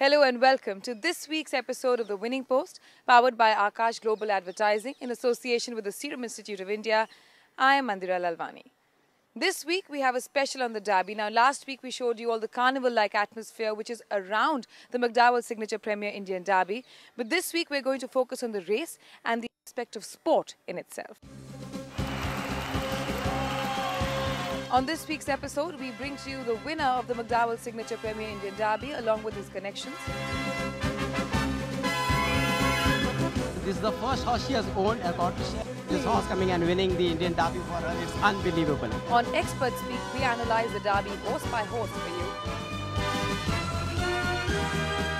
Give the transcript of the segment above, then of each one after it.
Hello and welcome to this week's episode of The Winning Post, powered by Akash Global Advertising in association with the Serum Institute of India. I am Mandira Lalwani. This week we have a special on the Derby. Now last week we showed you all the carnival-like atmosphere which is around the Mcdowell Signature Premier Indian Derby. But this week we're going to focus on the race and the aspect of sport in itself. On this week's episode, we bring to you the winner of the Mcdowell Signature Premier Indian Derby along with his connections. This is the first horse she has owned a competition. This horse coming and winning the Indian Derby for her, it's unbelievable. On Expert Speak, we analyze the Derby horse by horse for you.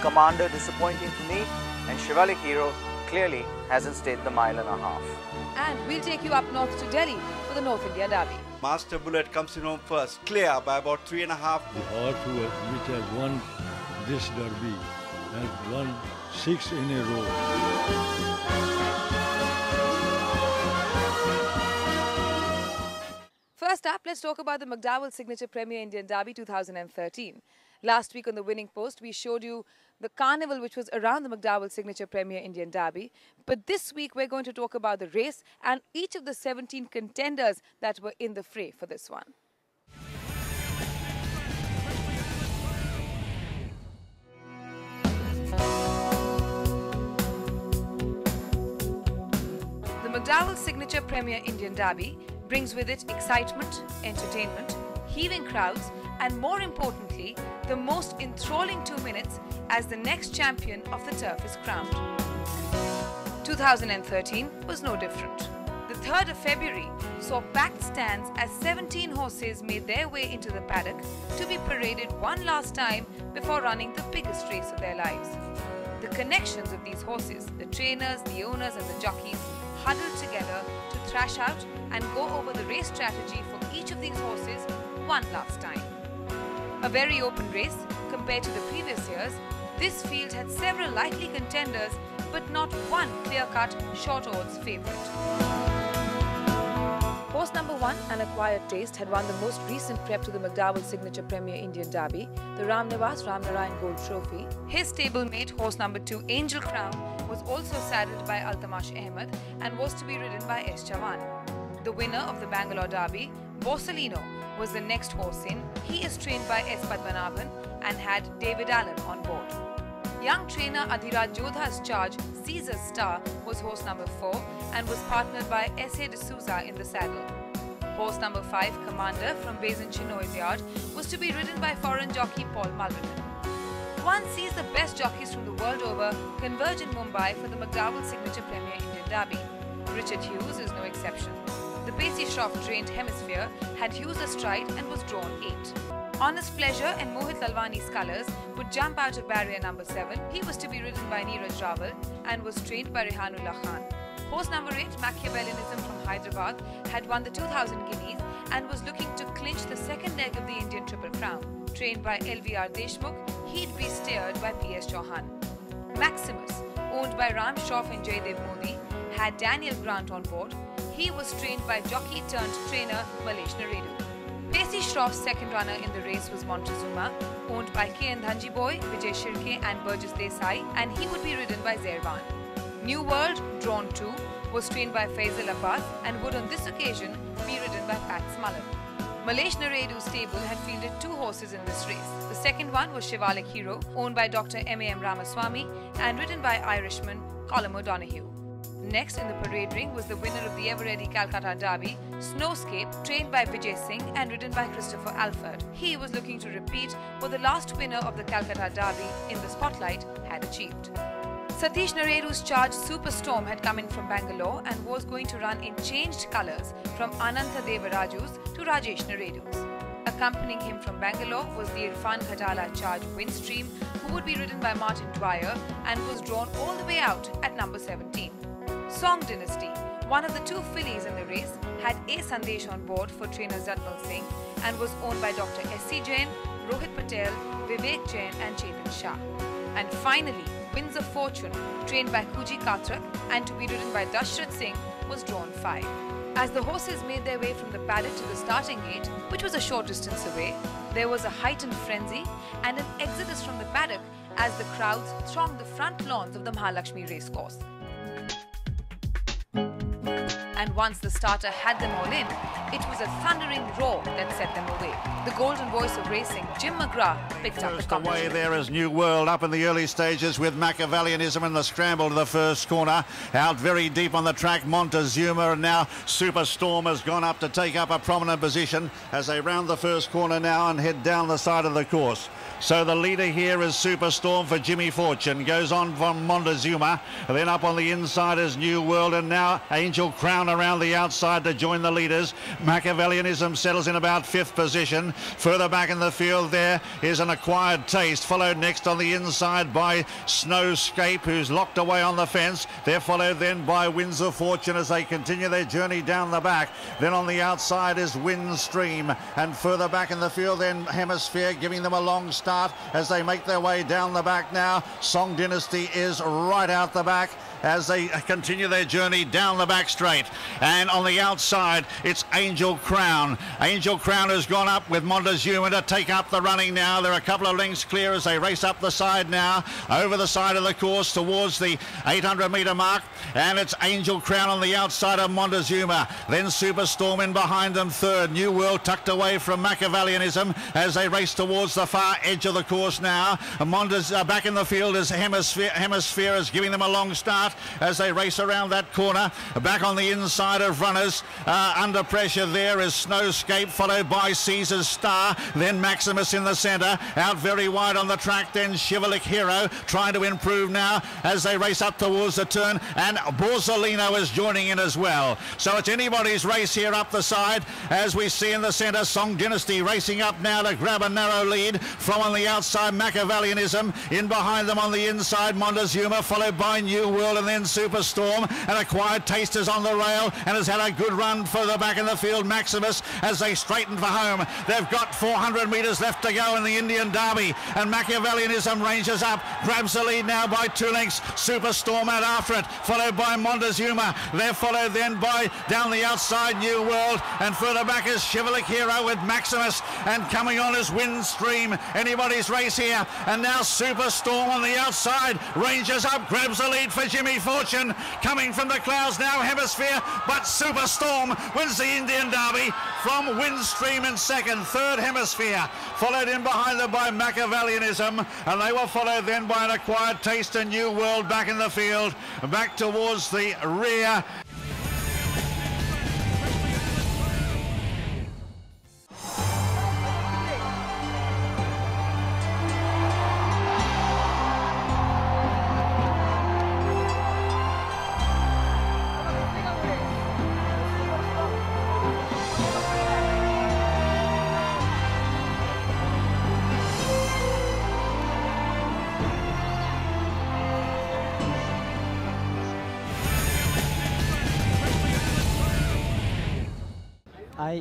Commander disappointing to me, and Shivalik Hero clearly hasn't stayed the mile and a half. And we'll take you up north to Delhi for the North India Derby. Master Bullet comes in home first, clear by about 3.5. The horse which has won this derby has won 6 in a row. First up, let's talk about the Mcdowell Signature Premier Indian Derby 2013. Last week on the Winning Post, we showed you the carnival which was around the Mcdowell Signature Premier Indian Derby. But this week, we're going to talk about the race and each of the 17 contenders that were in the fray for this one. The Mcdowell Signature Premier Indian Derby brings with it excitement, entertainment, heaving crowds, and more importantly, the most enthralling 2 minutes as the next champion of the turf is crowned. 2013 was no different. The 3rd of February saw packed stands as 17 horses made their way into the paddock to be paraded one last time before running the biggest race of their lives. The connections of these horses, the trainers, the owners and the jockeys huddled together to thrash out and go over the race strategy for each of these horses one last time. A very open race compared to the previous years, this field had several likely contenders but not one clear-cut short odds favourite. Horse number 1, An Acquired Taste, had won the most recent prep to the Mcdowell Signature Premier Indian Derby, the Ramnivas Ramnarayan Gold Trophy. His stablemate, horse number 2, Angel Crown, was also saddled by Altamash Ahmed and was to be ridden by S. Chavan. The winner of the Bangalore Derby, Borsalino, was the next horse in. He is trained by S. Padmanabhan and had David Allen on board. Young trainer Adhiraj Jodha's charge, Caesar's Star, was horse number 4 and was partnered by S.A. D'Souza in the saddle. Horse number 5, Commander, from Basin Chinoy's yard, was to be ridden by foreign jockey Paul Mulvenden. One sees the best jockeys from the world over converge in Mumbai for the Mcdowell Signature Premier Indian Derby. Richard Hughes is no exception. The Pacey Shroff-trained Hemisphere had Hughes astride and was drawn 8. Honest Pleasure and Mohit Lalwani's colours would jump out of barrier number 7. He was to be ridden by Neeraj Rawal and was trained by Rehanullah Khan. Horse number 8, Machiavellianism from Hyderabad, had won the 2000 guineas and was looking to clinch the second leg of the Indian Triple Crown. Trained by LVR Deshmukh, he'd be steered by P.S. Chauhan. Maximus, owned by Ram Shroff and Jaydev Modi, had Daniel Grant on board. He was trained by jockey-turned-trainer Malesh Naredu. Pacey Shroff's second runner in the race was Montezuma, owned by K.N. Dhanjiboy, Vijay Shirke and Burgess Desai, and he would be ridden by Zervan. New World, drawn 2, was trained by Faisal Abbas and would on this occasion be ridden by Pat Smullen. Malesh Naredu's stable had fielded 2 horses in this race. The second one was Shivalik Hero, owned by Dr. M.A.M. Ramaswamy and ridden by Irishman Colm O'Donoghue. Next in the parade ring was the winner of the ever-ready Calcutta Derby, Snowscape, trained by Vijay Singh and ridden by Christopher Alford. He was looking to repeat what the last winner of the Calcutta Derby in the spotlight had achieved. Satish Naredu's charge Superstorm had come in from Bangalore and was going to run in changed colours from Ananta Devaraju's to Rajesh Naredu's. Accompanying him from Bangalore was the Irfan Khatala charge Windstream, who would be ridden by Martin Dwyer and was drawn all the way out at number 17. Song Dynasty, one of the 2 fillies in the race, had A. Sandesh on board for trainer Zatmal Singh and was owned by Dr. S.C. Jain, Rohit Patel, Vivek Jain and Chetan Shah. And finally, Winds of Fortune, trained by Kuji Katrak and to be ridden by Dashrath Singh, was drawn 5. As the horses made their way from the paddock to the starting gate, which was a short distance away, there was a heightened frenzy and an exodus from the paddock as the crowds thronged the front lawns of the Mahalakshmi racecourse. And once the starter had them all in, it was a thundering roar that set them away. The golden voice of racing, Jim McGrath, picked up the First competition. away there is New World up in the early stages with Machiavellianism in the scramble to the first corner. Out very deep on the track, Montezuma, and now Superstorm has gone up to take up a prominent position as they round the first corner now and head down the side of the course. So the leader here is Superstorm for Jimmy Fortune. Goes on from Montezuma. Then up on the inside is New World, and now Angel Crown around the outside to join the leaders. Machiavellianism settles in about 5th position. Further back in the field there is An Acquired Taste, followed next on the inside by Snowscape, who's locked away on the fence. They're followed then by Winds of Fortune as they continue their journey down the back. Then on the outside is Windstream, and further back in the field then Hemisphere, giving them a long start as they make their way down the back now. Song Dynasty is right out the back as they continue their journey down the back straight. And on the outside, it's Angel Crown. Angel Crown has gone up with Montezuma to take up the running now. They're a couple of lengths clear as they race up the side now, over the side of the course towards the 800-metre mark. And it's Angel Crown on the outside of Montezuma. Then Superstorm in behind them, third. New World tucked away from Machiavellianism as they race towards the far edge of the course now. Back in the field is Hemisphere. Hemisphere is giving them a long start as they race around that corner. Back on the inside of runners, under pressure there is Snowscape, followed by Caesar's Star, then Maximus in the centre. Out very wide on the track, then Chivalric Hero trying to improve now as they race up towards the turn, and Borzolino is joining in as well. So it's anybody's race here up the side as we see in the centre Song Dynasty racing up now to grab a narrow lead. From on the outside, Machiavellianism. In behind them on the inside, Montezuma, followed by New World, and then Superstorm. And Acquired Taste is on the rail and has had a good run further back in the field. Maximus as they straighten for home. They've got 400 metres left to go in the Indian Derby, and Machiavellianism ranges up, grabs the lead now by 2 lengths. Superstorm out after it, followed by Montezuma. They're followed then by, down the outside, New World, and further back is Chivalric Hero with Maximus, and coming on is Windstream. Anybody's race here, and now Superstorm on the outside ranges up, grabs the lead for Jimmy Fortune. Coming from the clouds now, Hemisphere, but Superstorm wins the Indian Derby from Windstream in second. Third, Hemisphere, followed in behind them by Machiavellianism, and they were followed then by An Acquired Taste and New World back in the field, back towards the rear.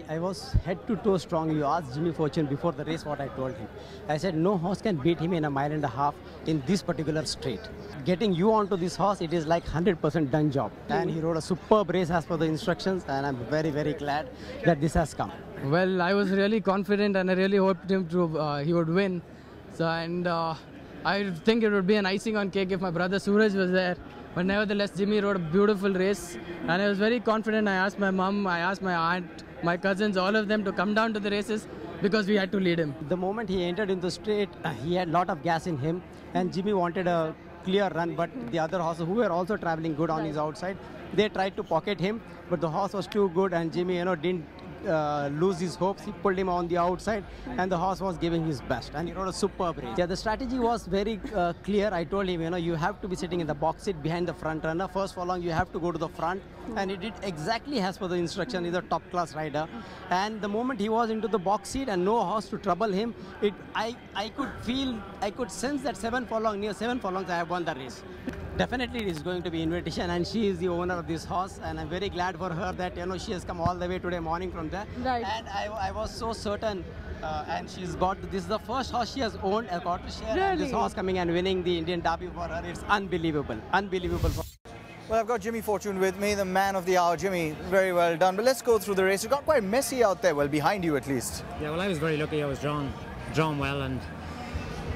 I was head to toe strong. You asked Jimmy Fortune before the race what I told him. I said no horse can beat him in a mile and a half in this particular straight. Getting you onto this horse, it is like 100% done job. And he rode a superb race as per the instructions, and I'm very, very glad that this has come. Well, I was really confident and I really hoped him to he would win. So, and I think it would be an icing on cake if my brother Suraj was there. But nevertheless, Jimmy rode a beautiful race, and I was very confident. I asked my mum, I asked my aunt, my cousins, all of them to come down to the races because we had to lead him. The moment he entered into the straight, he had a lot of gas in him, and Jimmy wanted a clear run, but the other horses who were also traveling good on his outside, they tried to pocket him, but the horse was too good, and Jimmy, didn't lose his hopes. He pulled him on the outside, and the horse was giving his best, and he rode a superb race. Yeah, the strategy was very clear. I told him, you have to be sitting in the box seat behind the front runner. First furlong, you have to go to the front, and he did exactly as per the instruction. He's a top class rider, and the moment he was into the box seat and no horse to trouble him, I could sense that near 7 furlongs, I have won the race. Definitely it is going to be invitation, and she is the owner of this horse, and I'm very glad for her that she has come all the way today morning from there. Right. And I was so certain, and she's got this is the first horse she has owned a quarter share. Really? And this horse coming and winning the Indian Derby for her, it's unbelievable, unbelievable. Well, I've got Jimmy Fortune with me, the man of the hour. Jimmy, very well done. But let's go through the race. It got quite messy out there, well, behind you at least. Yeah, well, I was very lucky. I was drawn well, and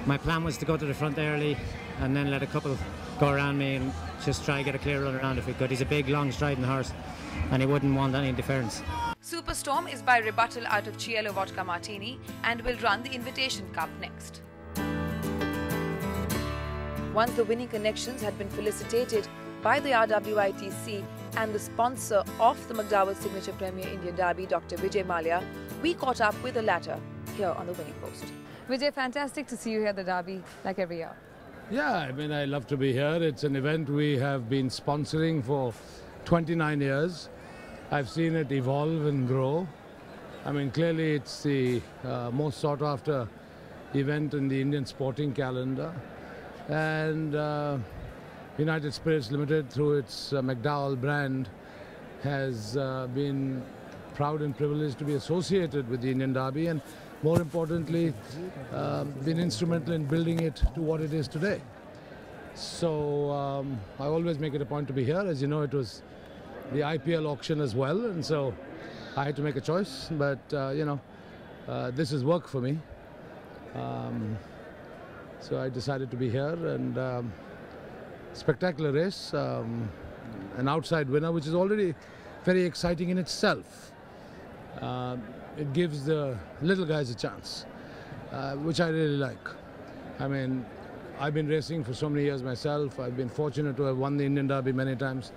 my plan was to go to the front early and then let a couple go around me and just try to get a clear run around if we could. He's a big, long striding horse, and he wouldn't want any interference. Superstorm is by rebuttal out of Cielo Vodka Martini and will run the Invitation Cup next. Once the winning connections had been felicitated by the RWITC and the sponsor of the Mcdowell Signature Premier Indian Derby, Dr. Vijay Mallya, we caught up with the latter here on the Winning Post. Vijay, fantastic to see you here at the Derby, like every year. Yeah, I mean, I love to be here. It's an event we have been sponsoring for 29 years. I've seen it evolve and grow. I mean, clearly it's the most sought after event in the Indian sporting calendar. And United Spirits Limited, through its Mcdowell brand, has been proud and privileged to be associated with the Indian Derby, and more importantly, been instrumental in building it to what it is today. So I always make it a point to be here. As you know, it was the IPL auction as well, and so I had to make a choice, but this is work for me. So I decided to be here, and spectacular race, an outside winner, which is already very exciting in itself. It gives the little guys a chance, which I really like. I mean, I've been racing for so many years myself. I've been fortunate to have won the Indian Derby many times.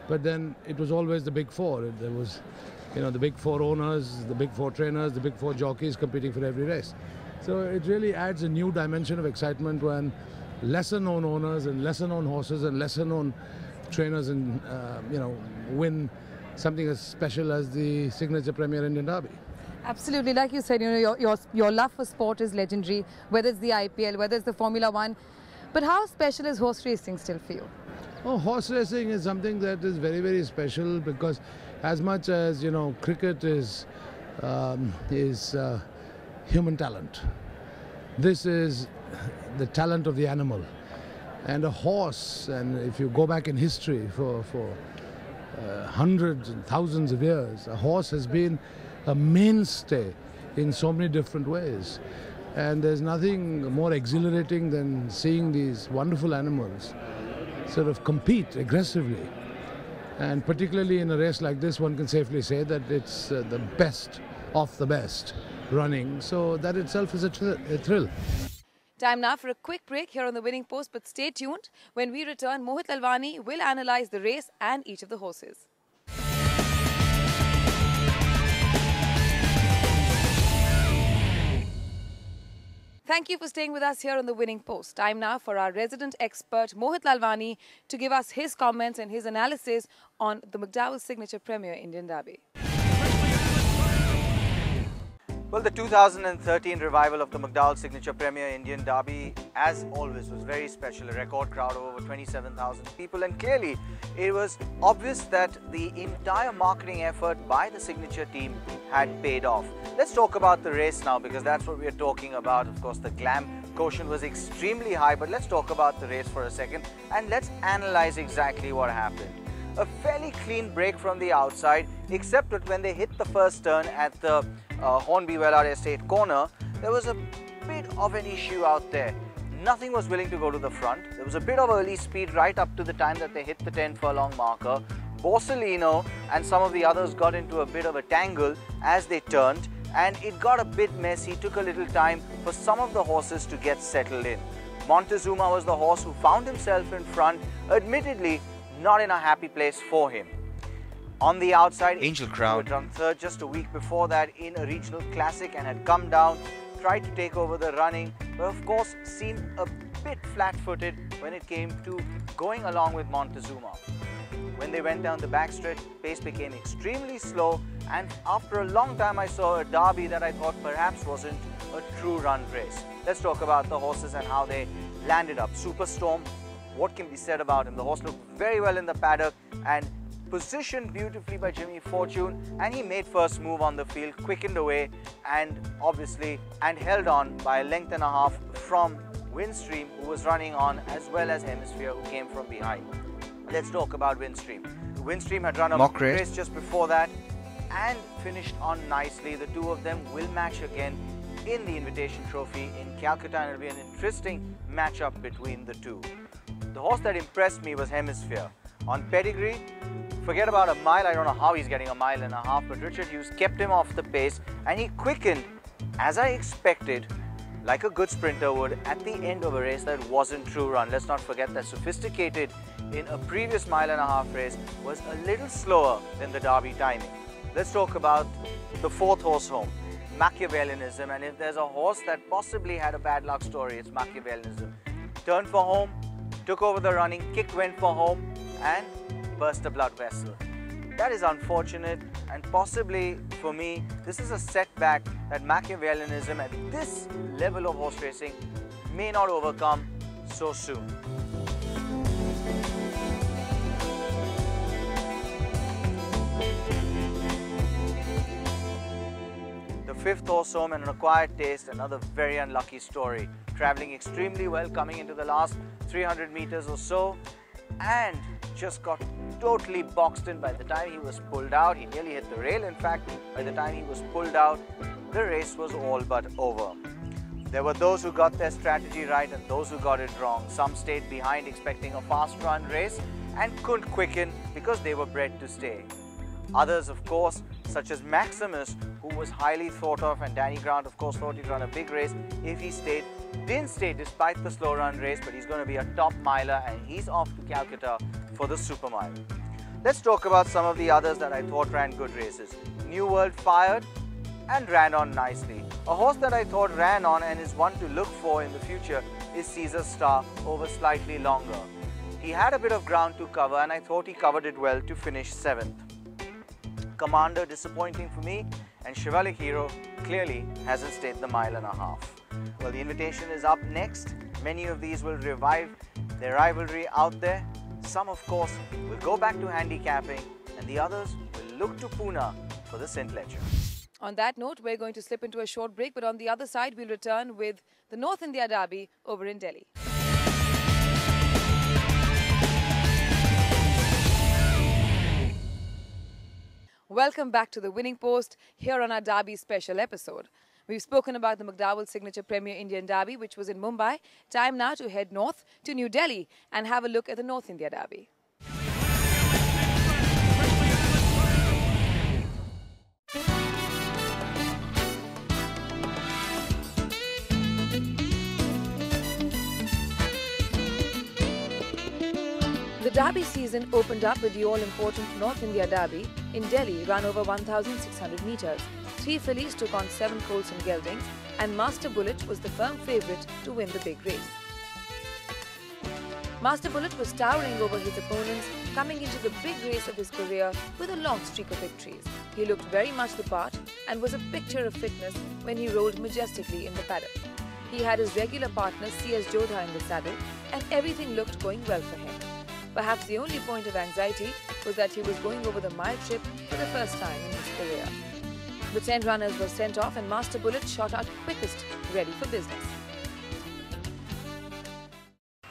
But then it was always the big four. There was, the big four owners, the big four trainers, the big four jockeys competing for every race. So it really adds a new dimension of excitement when lesser known owners and lesser known horses and lesser known trainers and win something as special as the Signature Premier Indian Derby. Absolutely, like you said, your love for sport is legendary, whether it's the IPL, whether it's the Formula One. But how special is horse racing still for you? Oh, horse racing is something that is very, very special, because as much as cricket is human talent, this is the talent of the animal. And a horse, and if you go back in history for hundreds and thousands of years, a horse has been a mainstay in so many different ways. And there's nothing more exhilarating than seeing these wonderful animals sort of compete aggressively. And particularly in a race like this, one can safely say that it's the best of the best running. So that itself is a thrill. Time now for a quick break here on the Winning Post, but stay tuned. When we return, Mohit Lalwani will analyse the race and each of the horses. Thank you for staying with us here on the Winning Post. Time now for our resident expert Mohit Lalwani to give us his comments and his analysis on the Mcdowell Signature Premier Indian Derby. Well, the 2013 revival of the Mcdowell Signature Premier Indian Derby, as always, was very special. A record crowd of over 27,000 people, and clearly it was obvious that the entire marketing effort by the Signature team had paid off. Let's talk about the race now, because that's what we're talking about. Of course, the glam quotient was extremely high, but let's talk about the race for a second and let's analyze exactly what happened. A fairly clean break from the outside, except that when they hit the first turn at the Hornby Wellard Estate corner, there was a bit of an issue out there. Nothing was willing to go to the front. There was a bit of early speed right up to the time that they hit the 10 furlong marker. Borsellino and some of the others got into a bit of a tangle as they turned, and it got a bit messy. It took a little time for some of the horses to get settled in. Montezuma was the horse who found himself in front, admittedly not in a happy place for him. On the outside, Angel Crown, who had run third just a week before that in a regional classic and had come down, tried to take over the running, but of course seemed a bit flat-footed when it came to going along with Montezuma. When they went down the backstretch, pace became extremely slow, and after a long time I saw a derby that I thought perhaps wasn't a true run race. Let's talk about the horses and how they landed up. Superstorm, what can be said about him? The horse looked very well in the paddock and positioned beautifully by Jimmy Fortune, and he made first move on the field, quickened away and held on by a length and a half from Windstream, who was running on, as well as Hemisphere, who came from behind. Let's talk about Windstream. Windstream had run a Mock race. race just before that and finished on nicely. The two of them will match again in the Invitation Trophy in Calcutta, and it will be an interesting matchup between the two. The horse that impressed me was Hemisphere. On pedigree, forget about a mile. I don't know how he's getting a mile and a half, but Richard Hughes kept him off the pace and he quickened, as I expected, like a good sprinter would, at the end of a race that wasn't true run. Let's not forget that Sophisticated in a previous mile and a half race was a little slower than the Derby timing. Let's talk about the fourth horse home, Machiavellianism, and if there's a horse that possibly had a bad luck story, it's Machiavellianism. Turned for home, took over the running, kicked, went for home and burst a blood vessel. That is unfortunate, and possibly for me this is a setback that Machiavellianism at this level of horse racing may not overcome so soon. The fifth horse home, and an acquired taste, another very unlucky story. Travelling extremely well, coming into the last 300 meters or so, and just got totally boxed in by the time he was pulled out. He nearly hit the rail. In fact, by the time he was pulled out, the race was all but over. There were those who got their strategy right and those who got it wrong. Some stayed behind expecting a fast run race and couldn't quicken because they were bred to stay. Others, of course, such as Maximus, who was highly thought of, and Danny Grant, of course, thought he'd run a big race if he stayed. Didn't stay despite the slow run race, but he's going to be a top miler and he's off to Calcutta for the Super Mile. Let's talk about some of the others that I thought ran good races. New World fired and ran on nicely. A horse that I thought ran on and is one to look for in the future is Caesar Star over slightly longer. He had a bit of ground to cover and I thought he covered it well to finish 7th. Commander disappointing for me, and Shivalik Hero clearly hasn't stayed the mile and a half. Well, the Invitation is up next. Many of these will revive their rivalry out there. Some, of course, will go back to handicapping, and the others will look to Pune for the St. Ledger. On that note, we're going to slip into a short break, but on the other side, we'll return with the North India Derby over in Delhi. Welcome back to the Winning Post here on our Derby special episode. We've spoken about the Mcdowell Signature Premier Indian Derby, which was in Mumbai. Time now to head north to New Delhi and have a look at the North India Derby. The Derby season opened up with the all-important North India Derby in Delhi, run over 1,600 metres. 3 fillies took on 7 colts and geldings, and Master Bullet was the firm favourite to win the big race. Master Bullet was towering over his opponents, coming into the big race of his career with a long streak of victories. He looked very much the part and was a picture of fitness when he rolled majestically in the paddock. He had his regular partner C.S. Jodha in the saddle, and everything looked going well for him. Perhaps the only point of anxiety was that he was going over the mile trip for the first time in his career. The 10 runners were sent off and Master Bullet shot out quickest, ready for business.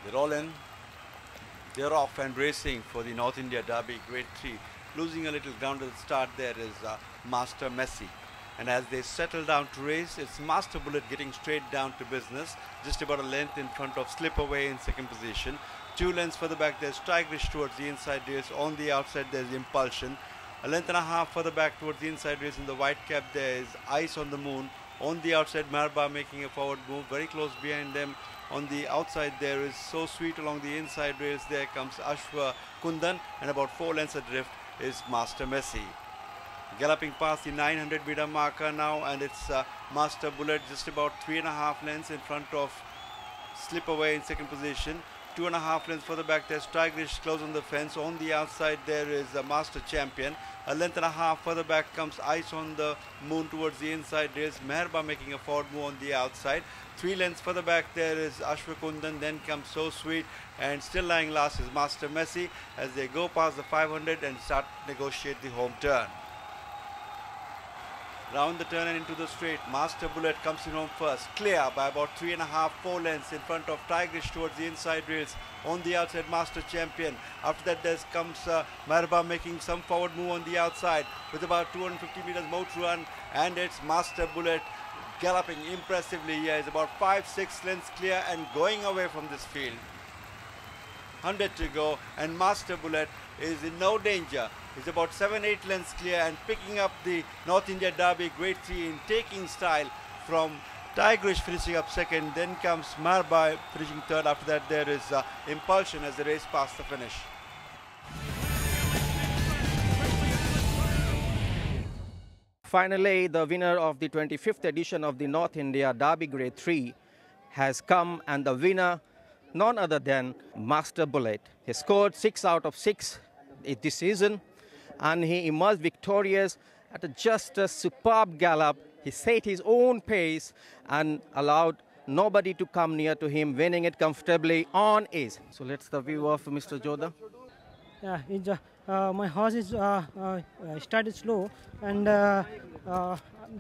They're all in. They're off and racing for the North India Derby Grade 3. Losing a little ground at the start there is Master Messi. And as they settle down to race, it's Master Bullet getting straight down to business. Just about a length in front of Slip Away in second position. 2 lengths further back, there's Tigerish towards the inside race. On the outside, there's Impulsion. A length and a half further back towards the inside race in the white cap, there is Ice on the Moon. On the outside, Marba making a forward move. Very close behind them. On the outside, there is So Sweet along the inside race. There comes Ashwa Kundan. And about 4 lengths adrift is Master Messi. Galloping past the 900 meter marker now, and it's Master Bullet just about 3.5 lengths in front of Slip Away in second position. 2.5 lengths further back, there's Tigerish close on the fence. On the outside, there is a Master Champion. A length and a half further back comes Ice on the Moon towards the inside race. Meherba making a forward move on the outside. 3 lengths further back, there is Ashwakundan. Then comes So Sweet, and still lying last is Master Messi as they go past the 500 and start to negotiate the home turn. round the turn and into the straight. Master Bullet comes in home first, clear by about 3.5-4 lengths in front of Tigerish towards the inside rails. On the outside, Master Champion. After that, there comes Marba making some forward move on the outside with about 250 meters more to run, and it's Master Bullet galloping impressively here. Is about 5-6 lengths clear and going away from this field. 100 to go, and Master Bullet is in no danger. He's about 7-8 lengths clear and picking up the North India Derby Grade 3 in taking style from Tigerish finishing up second. Then comes Marba finishing third. After that, there is Impulsion as the race past the finish. Finally, the winner of the 25th edition of the North India Derby Grade 3 has come, and the winner, none other than Master Bullet. He scored 6 out of 6 this season, and he emerged victorious at just a superb gallop. He set his own pace and allowed nobody to come near to him, winning it comfortably on ace. So let's the view of Mr. Jodha. Yeah, my horse is started slow and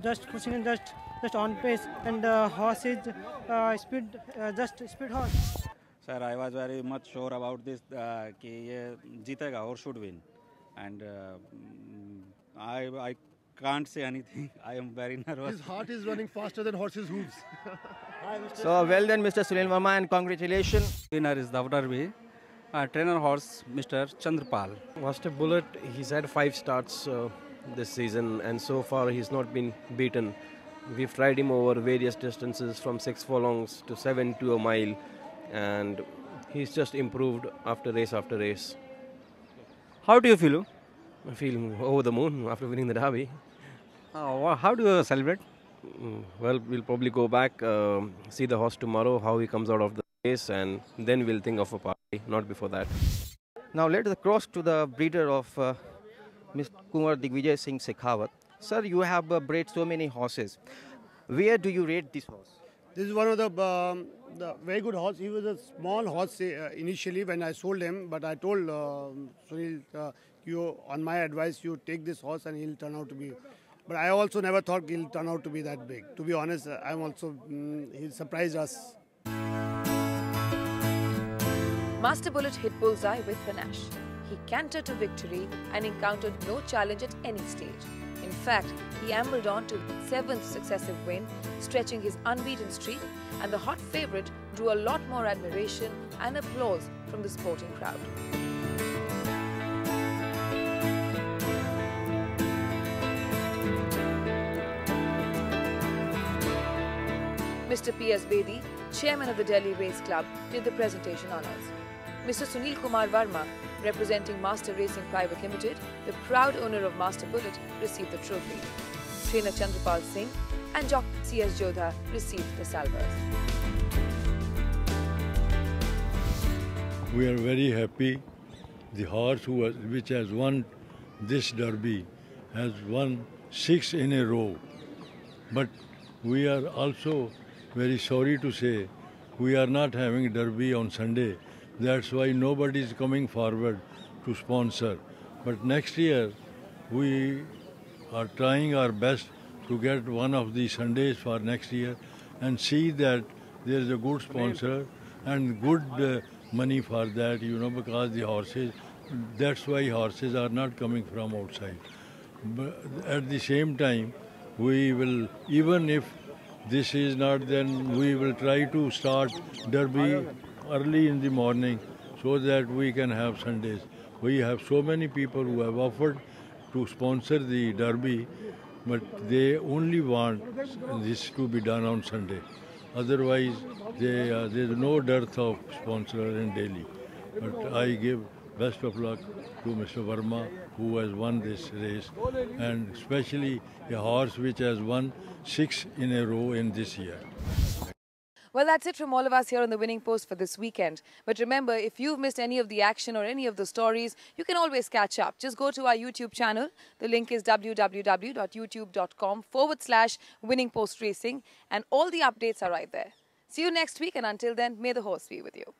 just pushing just on pace, and horse is speed horse. Sir, I was very much sure about this कि ये जीतेगा or should win, and I can't say anything. I am very nervous. His heart is running faster than horse's hooves. So well done, Mr. Sunil Verma, and congratulations. Winner is the Derby. Trainer horse, Mr. Chandrapal. Master Bullet, he's had 5 starts this season, and so far he's not been beaten. We've tried him over various distances from 6 furlongs to 7 to a mile, and he's just improved after race. How do you feel? I feel over the moon after winning the Derby. How do you celebrate? Well, we'll probably go back, see the horse tomorrow, how he comes out of the race, and then we'll think of a party, not before that. Now let us cross to the breeder of Mr. Kumar Digvijay Singh Shekhawat. Sir, you have bred so many horses. Where do you rate this horse? This is one of the very good horse. He was a small horse initially when I sold him, but I told Sunil, you, on my advice, you take this horse and he'll turn out to be. But I also never thought he'll turn out to be that big. To be honest, I'm also, he surprised us. Master Bullet hit bullseye with panache. He cantered to victory and encountered no challenge at any stage. In fact, he ambled on to his 7th successive win, stretching his unbeaten streak, and the hot favourite drew a lot more admiration and applause from the sporting crowd. Mr. P.S. Bedi, chairman of the Delhi Race Club, did the presentation honours. Mr. Sunil Kumar Verma, representing Master Racing Private Limited, the proud owner of Master Bullet, received the trophy. Trainer Chandrapal Singh and jockey C.S. Jodha received the salvers. We are very happy. The horse which has won this derby has won 6 in a row. But we are also very sorry to say we are not having derby on Sunday. That's why nobody is coming forward to sponsor. But next year we are trying our best to get one of the Sundays for next year and see that there is a good sponsor and good money for that, because the horses, that's why horses are not coming from outside. But at the same time, we will, even if this is not, then we will try to start derby early in the morning so that we can have Sundays. We have so many people who have offered to sponsor the derby, but they only want this to be done on Sunday. Otherwise, there is no dearth of sponsors in Delhi. But I give best of luck to Mr. Verma, who has won this race, and especially a horse which has won 6 in a row in this year. Well, that's it from all of us here on The Winning Post for this weekend. But remember, if you've missed any of the action or any of the stories, you can always catch up. Just go to our YouTube channel. The link is www.youtube.com/Winning Post Racing, and all the updates are right there. See you next week, and until then, may the horse be with you.